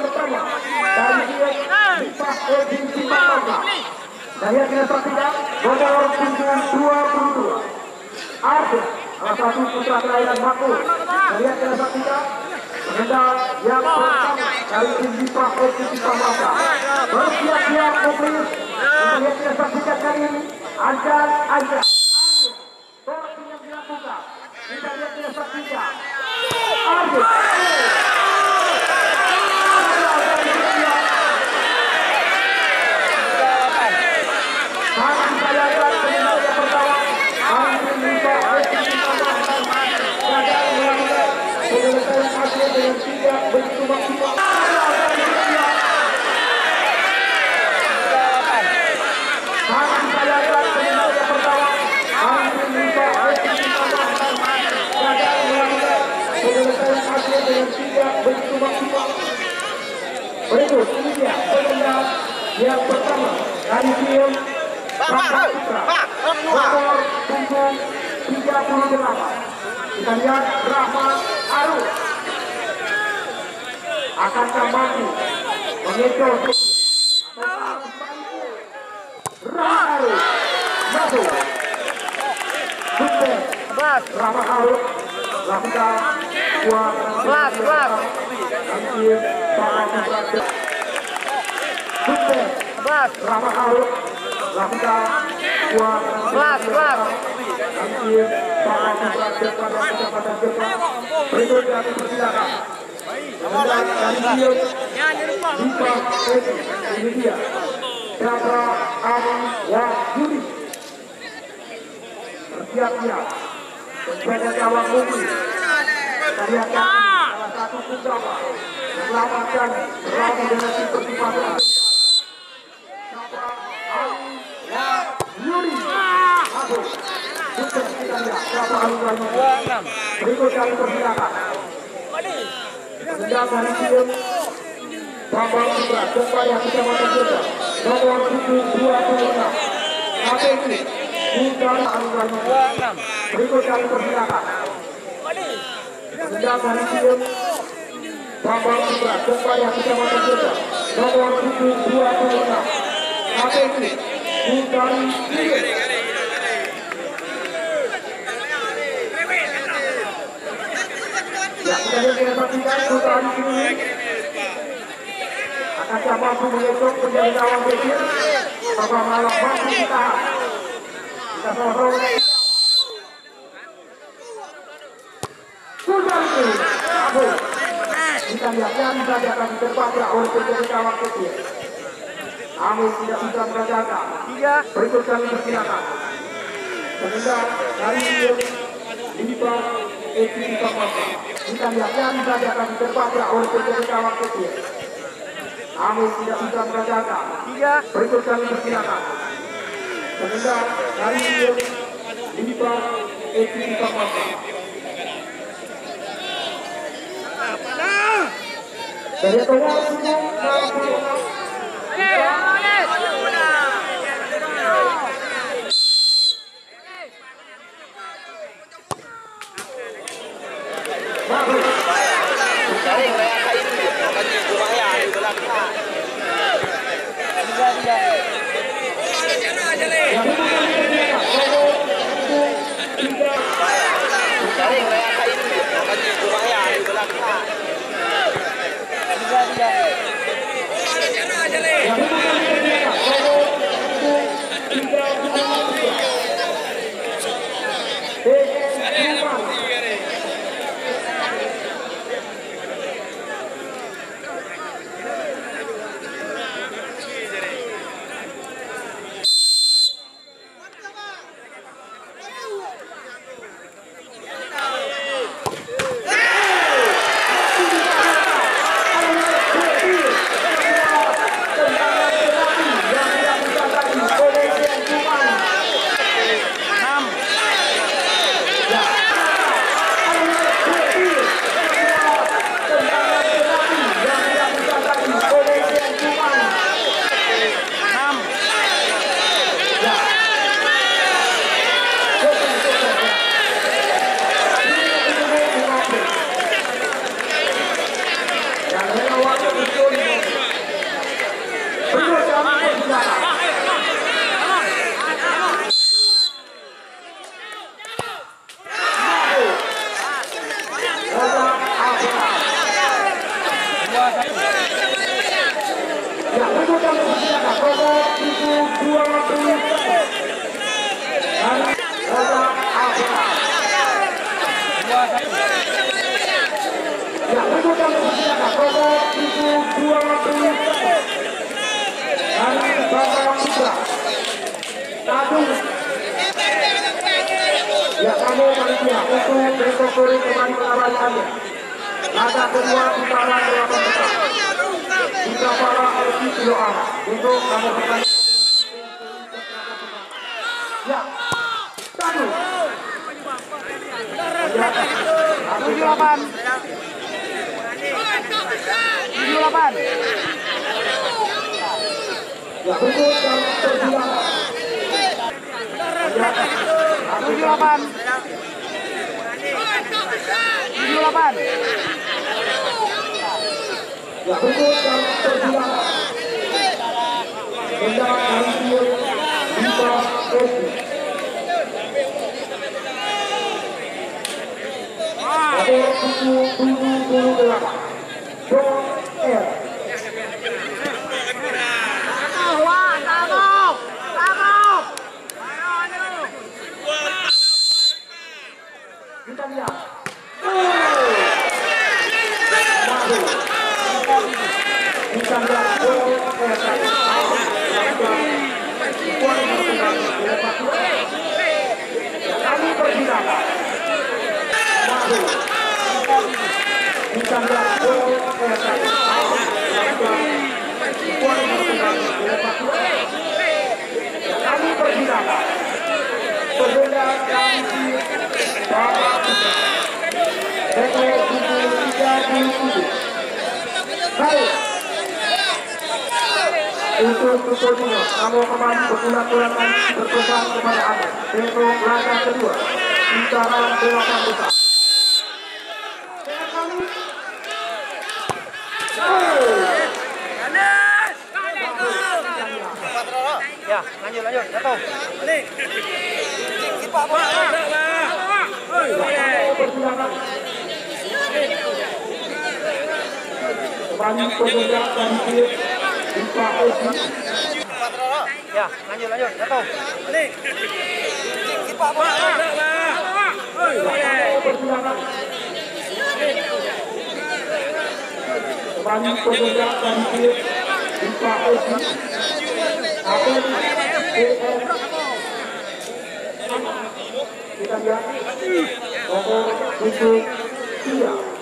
pertama dari tim Lipas Provinsi Papua. Dan yang kita saksikan nomor punggung 22 Arden, salah satu putra kelahiran Makmur. Dan yang kita saksikan pengendal yang pertama dari tim Lipas Provinsi Papua. Bersiap-siap mobilis. Dan yang kita saksikan kali ini Anjar torting yang dilakukan. Kita lihat kita saksikan Arden. Berikut ini dia pengendal yang pertama dari tim Bangka Putra nomor punggung 38. Kita lihat Rahman Arus akankah mampu mengejar Rahman Arus masuk sukses. Rahman Arus lakukan buat tim Bangka Putra sukses. Rahman Arus lakukan buat berikut kami persilakan ini dia Chandra Ari Wahyudi bersiap-siap sebagai gawang mobil. Kita lihat salah satu punggawa menyelamatkan berlaku dengan tim Persipura. Chandra Ari Wahyudi masuk. Sukses kita lihat Chandra Ari Wahyudi. Berikut kami persilakan sedang dari tim Bambang Putra Jepaya Kecamatan Jepang nomor 26 APC Utara Alurani. Berikut kami persilakan sedang dari tim Bambang Putra Jepaya Kecamatan Jepang nomor 26 APC Utara. Ya, kita saksikan putaran ini akan mampu mengetuk menjadi gawang kecil bahwa malam mampu kita sorong sudah itu kita lihatnya bisa akan terpatah oleh menjadi gawang kecil, namun tidak bisa merajakan. Berikut kami persilakan pengendal dari Lipas Provinsi Papua. Kita lihatnya bisa akan terpatah oleh menjadi gawang kecil, namun tidak bisa merajakan. Berikut kami persilakan pengendal dari Lipas Provinsi Papua. Dari nomor 66 Ya, berikut kami persilakan nomor 720 dan Raja Alfa. Ya, berikut kami persilakan nomor 720 dan Bapak Putra. Satu. Ya, kamu panitia untuk recovery kembali pengabaikannya. Laga kedua putaran 8 besar. Kita para LP Siloam untuk kamu bertanya. Ya, satu. 78. 78. Ya, berikut yang tersilakan. 78. 78. Ya, berikut yang tersilakan. Benda hampir 5 kaki. Nomor 778. John R. Kita lihat. Kita lihat kami persilakan. Kita lihat kami persilakan. Berbeda dari Bapak Putra. Nomor 737. Baik. Untuk Tukoduno, kamu kembali berpulang-pulangan berpesan kepada Anda. Untuk laga kedua, putaran 8 besar. Ya, lanjut, jatuh. Kembali bergerak dan Ya, lanjut, jatuh. Kembali bergerak dan kita lihat nomor 73.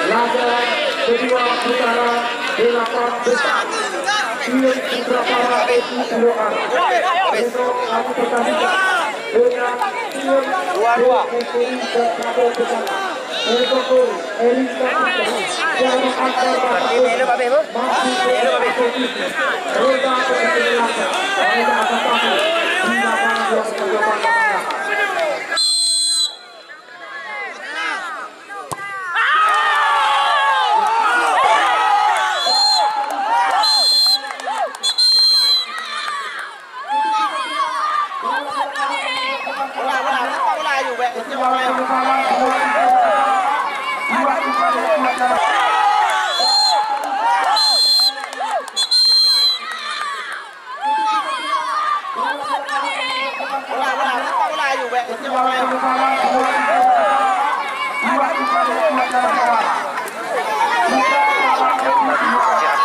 Laga kedua putaran 8 besar. Tim Putra Para Eki Siloam. Besok kami pertandingan dengan tim PSSI dan Prabowo Pesana. Untuk Erika yang antar masih posisi roda penjelasan. Mereka akan tampil di lapangan yang terdepan.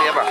Siapa?